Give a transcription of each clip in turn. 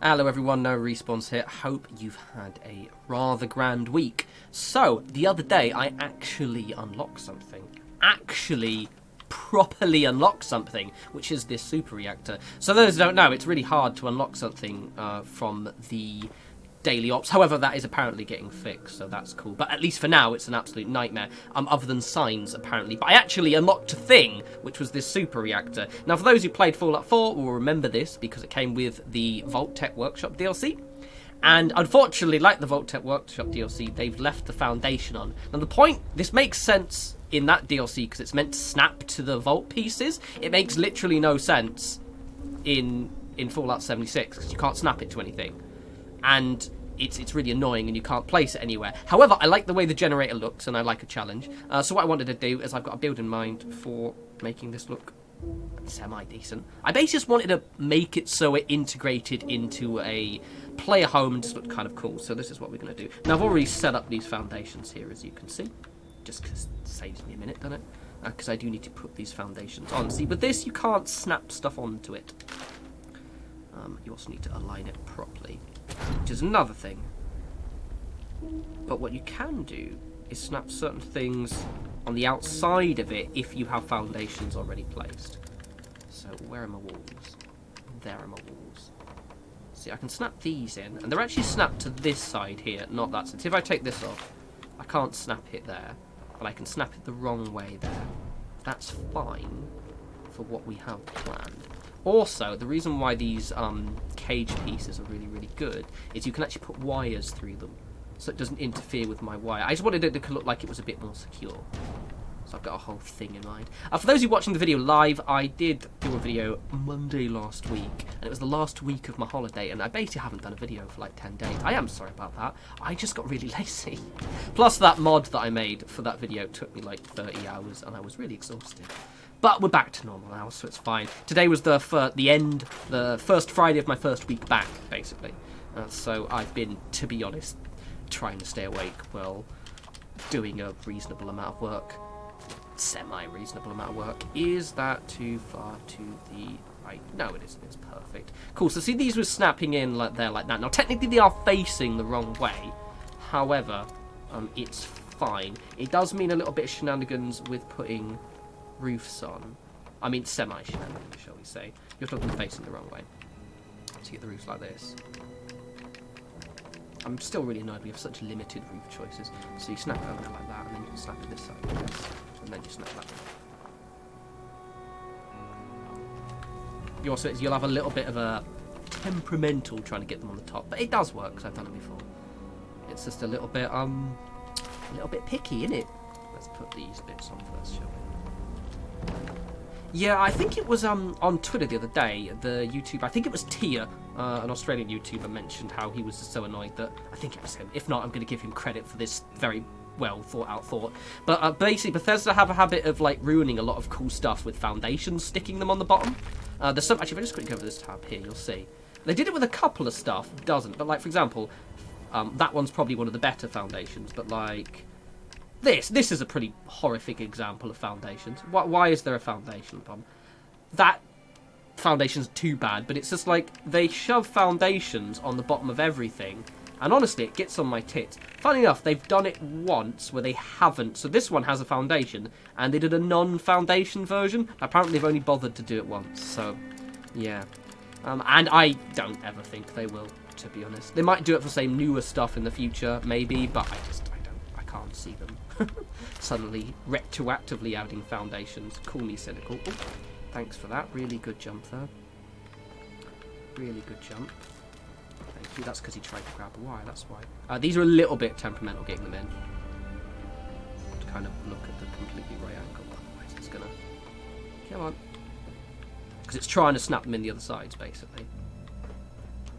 Hello everyone, No Respawns here. Hope you've had a rather grand week. So, the other day I actually unlocked something. Properly unlocked something, which is this Super Reactor. So those who don't know, it's really hard to unlock something from the daily ops. However, that is apparently getting fixed, so that's cool. But at least for now, it's an absolute nightmare, other than signs, apparently. But I actually unlocked a thing, which was this Super Reactor. Now, for those who played Fallout 4 will remember this, because it came with the Vault Tech Workshop DLC. And unfortunately, like the Vault Tech Workshop DLC, they've left the foundation on. Now, the point, this makes sense in that DLC, because it's meant to snap to the vault pieces. It makes literally no sense in Fallout 76, because you can't snap it to anything. And it's really annoying and you can't place it anywhere. However, I like the way the generator looks and I like a challenge. So what I wanted to do is I've got a build in mind for making this look semi-decent. I basically just wanted to make it so it integrated into a player home and just looked kind of cool. So this is what we're going to do. Now, I've already set up these foundations here, as you can see. Just because it saves me a minute, doesn't it? Because I do need to put these foundations on. See, with this, you can't snap stuff onto it. You also need to align it properly, which is another thing. But what you can do is snap certain things on the outside of it if you have foundations already placed. So where are my walls? There are my walls. See, I can snap these in, and they're actually snapped to this side here, not that side. So if I take this off, I can't snap it there, but I can snap it the wrong way there. That's fine for what we have planned. Also, the reason why these cage pieces are really, really good is you can actually put wires through them, so it doesn't interfere with my wire. I just wanted it to look like it was a bit more secure. So I've got a whole thing in mind. For those of you watching the video live, I did do a video Monday last week, and it was the last week of my holiday, and I basically haven't done a video for like 10 days. I am sorry about that. I just got really lazy. Plus, that mod that I made for that video took me like 30 hours, and I was really exhausted. But we're back to normal now, so it's fine. Today was the first Friday of my first week back, basically. So I've been, to be honest, trying to stay awake while doing a reasonable amount of work. Semi-reasonable amount of work. Is that too far to the right? No, it isn't. It's perfect. Cool, so see, these were snapping in like there like that. Now, technically, they are facing the wrong way. However, it's fine. It does mean a little bit of shenanigans with putting roofs on. I mean, semi-shenanigans, shall we say. You have to have them facing the wrong way to get the roofs like this. I'm still really annoyed we have such limited roof choices. So you snap it over there like that, and then you can snap it this side like this, and then you snap that one. You also, you'll have a little bit of a temperamental trying to get them on the top, but it does work because I've done it before. It's just a little bit picky, isn't it? Let's put these bits on first, shall we? Yeah, I think it was on Twitter the other day, the YouTuber, I think it was Tia, an Australian YouTuber, mentioned how he was just so annoyed that, I think it was him, if not, I'm going to give him credit for this very well thought out thought. But basically, Bethesda have a habit of like ruining a lot of cool stuff with foundations, sticking them on the bottom. There's some, actually, if I just quickly go over this tab here, you'll see. They did it with a couple of stuff, doesn't, but like, for example, that one's probably one of the better foundations, but like, This is a pretty horrific example of foundations. Why is there a foundation problem? That foundation's too bad, but it's just like they shove foundations on the bottom of everything, and honestly, it gets on my tits. Funny enough, they've done it once where they haven't. So this one has a foundation, and they did a non-foundation version. Apparently, they've only bothered to do it once. So, yeah. And I don't ever think they will, to be honest. They might do it for, say, newer stuff in the future, maybe, but I can't see them suddenly retroactively adding foundations. Call me cynical. Ooh, thanks for that. Really good jump there. Really good jump. Thank you. That's because he tried to grab a wire. That's why. These are a little bit temperamental getting them in. To kind of look at the completely right angle. Otherwise it's gonna... Come on. Because it's trying to snap them in the other sides, basically.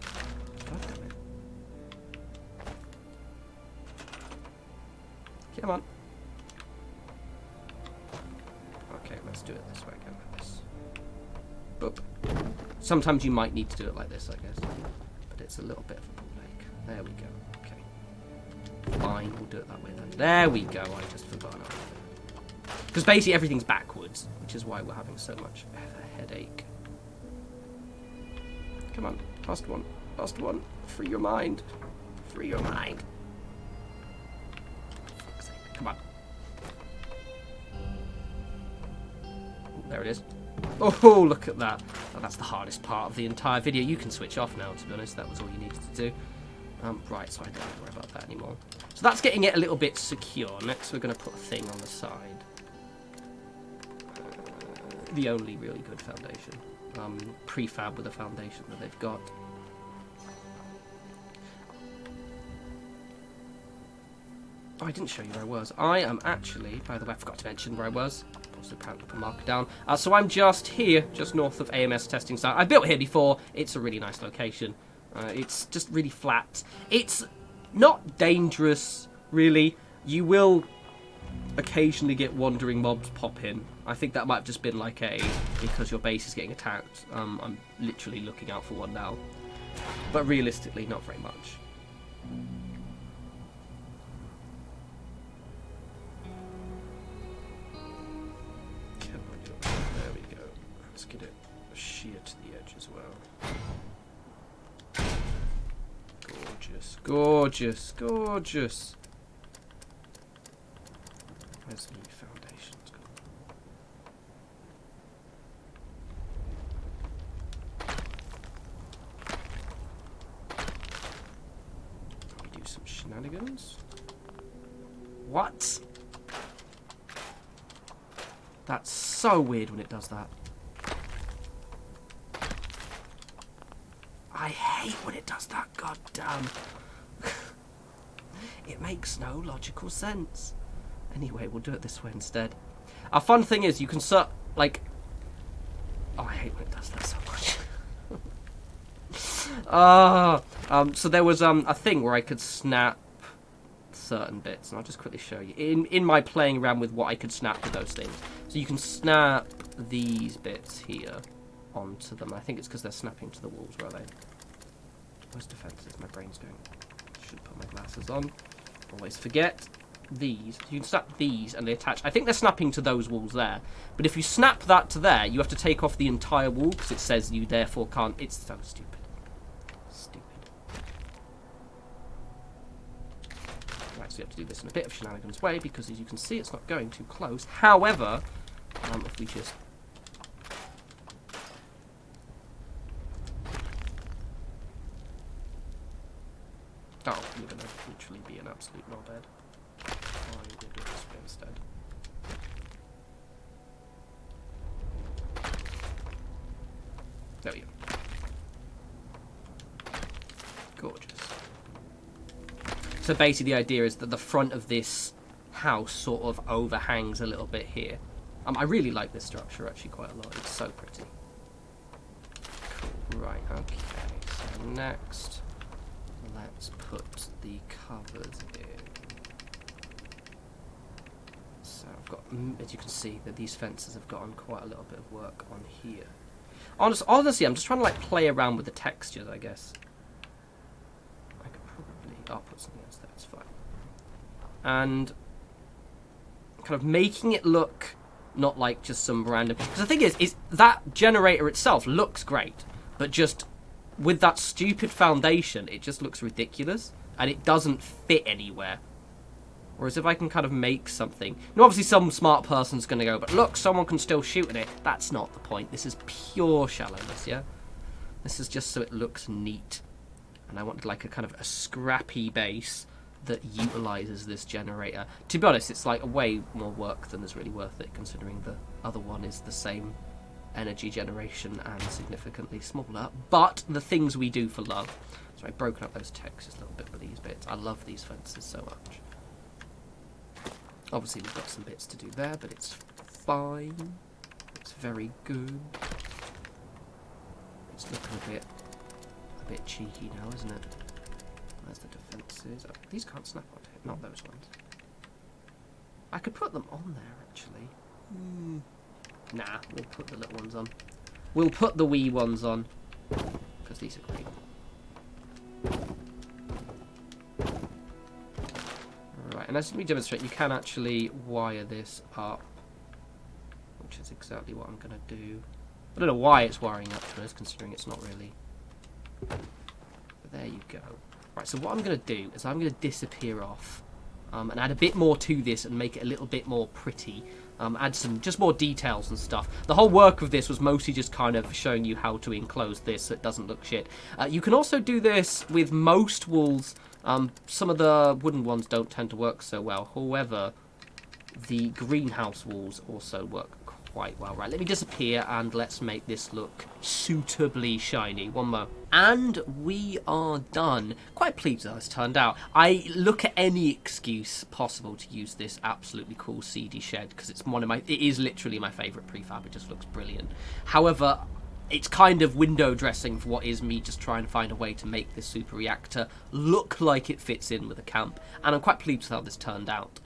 God damn it. Come on. Okay, let's do it this way again, like this. Boop. Sometimes you might need to do it like this, I guess. But it's a little bit of a ball ache. There we go. Okay. Fine, we'll do it that way then. There we go, I just forgot. Because basically everything's backwards, which is why we're having so much of a headache. Come on, last one. Last one. Free your mind. Free your mind. Fuck's sake. Come on. There it is. Oh, look at that. Oh, that's the hardest part of the entire video. You can switch off now, to be honest. That was all you needed to do. Right, so I don't have to worry about that anymore. So that's getting it a little bit secure. Next, we're going to put a thing on the side. The only really good foundation. Prefab with a foundation that they've got. Oh, I didn't show you where I was. I am actually, by the way, I forgot to mention where I was. Also, apparently put a marker down. So I'm just here, just north of AMS testing site. I've built here before. It's a really nice location. It's just really flat. It's not dangerous, really. You will occasionally get wandering mobs pop in. I think that might have just been like because your base is getting attacked. I'm literally looking out for one now. But realistically, not very much. There we go. Let's get it sheer to the edge as well. Gorgeous, gorgeous, gorgeous. Where's the foundations gone? We do some shenanigans. What? That's so weird when it does that. I hate when it does that, god damn. It makes no logical sense. Anyway, we'll do it this way instead. Our fun thing is you can like... Oh, I hate when it does that so much. So there was a thing where I could snap certain bits, and I'll just quickly show you. In my playing around with what I could snap with those things. So you can snap these bits here onto them. I think it's because they're snapping to the walls, where are they? Where's defenses? My brain's going. Should put my glasses on. Always forget. These. You can snap these and they attach. I think they're snapping to those walls there. But if you snap that to there, you have to take off the entire wall because it says you therefore can't. It's so stupid. Stupid. Right, so you have to do this in a bit of shenanigans way because as you can see, it's not going too close. However, if we just... Oh, you're going to literally be an absolute knobhead. Oh, I'm going to do it this way instead. There we go. Gorgeous. So basically the idea is that the front of this house sort of overhangs a little bit here. I really like this structure actually quite a lot. It's so pretty. Cool. Right, okay. So next... let's put the covers in. So I've got, as you can see, that these fences have gotten quite a little bit of work on here. Honestly, I'm just trying to like play around with the textures, I guess. I could probably, I'll put something else there, it's fine. And kind of making it look not like just some random... Because the thing is that generator itself looks great, but just... with that stupid foundation, it just looks ridiculous, and it doesn't fit anywhere. Whereas if I can kind of make something... Now, obviously some smart person's going to go, but look, someone can still shoot at it. That's not the point. This is pure shallowness, yeah? This is just so it looks neat. And I wanted like a kind of a scrappy base that utilises this generator. To be honest, it's like a way more work than is really worth it, considering the other one is the same energy generation and significantly smaller, but the things we do for love. So I've broken up those textures a little bit with these bits. I love these fences so much. Obviously we've got some bits to do there, but it's fine. It's very good. It's looking a bit cheeky now, isn't it? Where's the defences? Oh, these can't snap onto it, not those ones. I could put them on there actually. Nah, we'll put the little ones on. We'll put the wee ones on. Because these are great. Right, and as we demonstrate, you can actually wire this up. Which is exactly what I'm going to do. I don't know why it's wiring up to us, considering it's not really There you go. Right, so what I'm going to do is I'm going to disappear off and add a bit more to this and make it a little bit more pretty. Add some just more details and stuff. The whole work of this was mostly just kind of showing you how to enclose this so it doesn't look shit. You can also do this with most walls. Some of the wooden ones don't tend to work so well. However, the greenhouse walls also work quite well. Right, let me disappear and let's make this look suitably shiny. One more. And we are done. Quite pleased with how it's turned out. I look at any excuse possible to use this absolutely cool seedy shed because it's it is literally my favourite prefab. It just looks brilliant. However, it's kind of window dressing for what is me just trying to find a way to make this super reactor look like it fits in with a camp. And I'm quite pleased with how this turned out.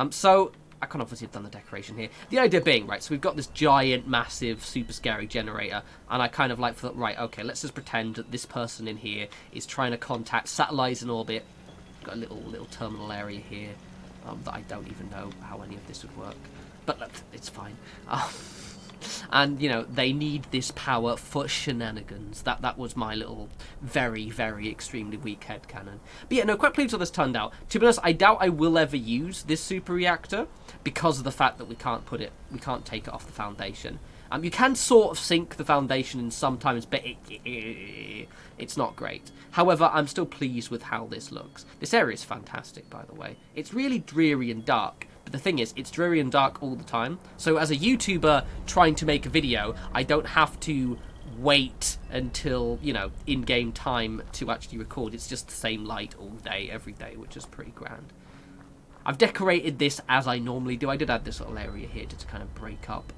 So I can obviously have done the decoration here. The idea being, right, so we've got this giant, massive, super scary generator, and I kind of like thought, right, okay, let's just pretend that this person in here is trying to contact satellites in orbit. Got a little terminal area here that I don't even know how any of this would work, but look, it's fine. And, you know, they need this power for shenanigans. That was my little very, very extremely weak headcanon. But yeah, no, quite pleased with how this turned out. To be honest, I doubt I will ever use this super reactor because of the fact that we can't take it off the foundation. You can sort of sink the foundation in sometimes, but it's not great. However, I'm still pleased with how this looks. This area is fantastic, by the way. It's really dreary and dark. But the thing is, it's dreary and dark all the time. So as a YouTuber trying to make a video, I don't have to wait until, you know, in-game time to actually record. It's just the same light all day, every day, which is pretty grand. I've decorated this as I normally do. I did add this little area here just to kind of break up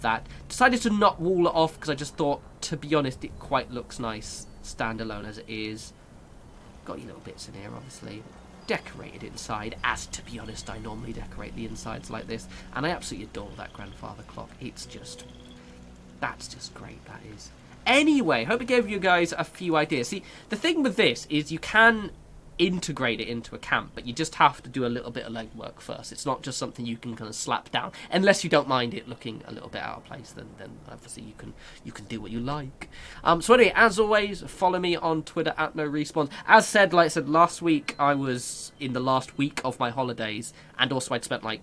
that. Decided to not wall it off because I just thought, to be honest, it quite looks nice standalone as it is. Got your little bits in here, obviously. Decorated inside, as to be honest I normally decorate the insides like this, and I absolutely adore that grandfather clock. It's just, that's just great, that is. Anyway, hope it gave you guys a few ideas. See, the thing with this is you can integrate it into a camp, but you just have to do a little bit of legwork first. It's not just something you can kind of slap down, unless you don't mind it looking a little bit out of place. Then obviously you can do what you like. So anyway, as always, follow me on Twitter at norespawns. As said, like I said last week, I was in the last week of my holidays, and also I'd spent like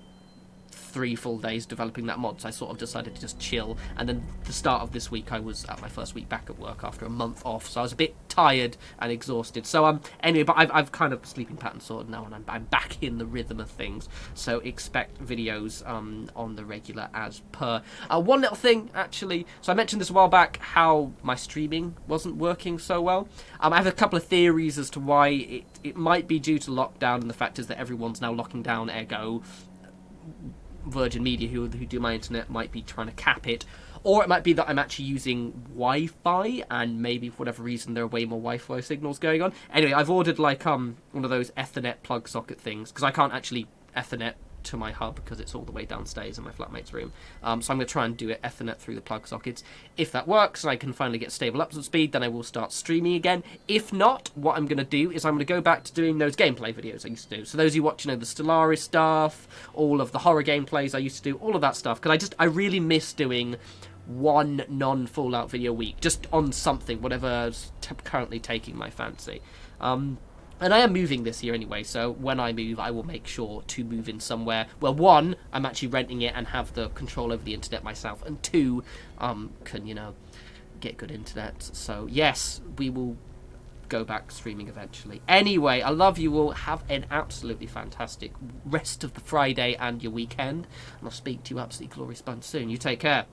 3 full days developing that mod, so I sort of decided to just chill. And then the start of this week, I was at my first week back at work after a month off, so I was a bit tired and exhausted. So anyway, but I've kind of sleeping pattern sorted now, and I'm back in the rhythm of things. So expect videos on the regular as per. One little thing actually, so I mentioned this a while back how my streaming wasn't working so well. I have a couple of theories as to why it might be due to lockdown, and the fact is that everyone's now locking down, ergo Virgin Media, who do my internet, might be trying to cap it. Or it might be that I'm actually using Wi-Fi, and maybe for whatever reason there are way more Wi-Fi signals going on. Anyway, I've ordered like one of those Ethernet plug socket things, because I can't actually Ethernet to my hub because it's all the way downstairs in my flatmate's room. So I'm going to try and do it Ethernet through the plug sockets. If that works and I can finally get stable upload speed, then I will start streaming again. If not, what I'm going to do is I'm going to go back to doing those gameplay videos I used to do. So those of you watch, you know, the Stellaris stuff, all of the horror gameplays I used to do, all of that stuff, because I really miss doing one non-Fallout video a week, just on something, whatever's currently taking my fancy. And I am moving this year anyway, so when I move, I will make sure to move in somewhere. Well, 1, I'm actually renting it and have the control over the internet myself, and 2, can, you know, get good internet. So, yes, we will go back streaming eventually. Anyway, I love you all. Have an absolutely fantastic rest of the Friday and your weekend, and I'll speak to you absolutely glorious soon. You take care.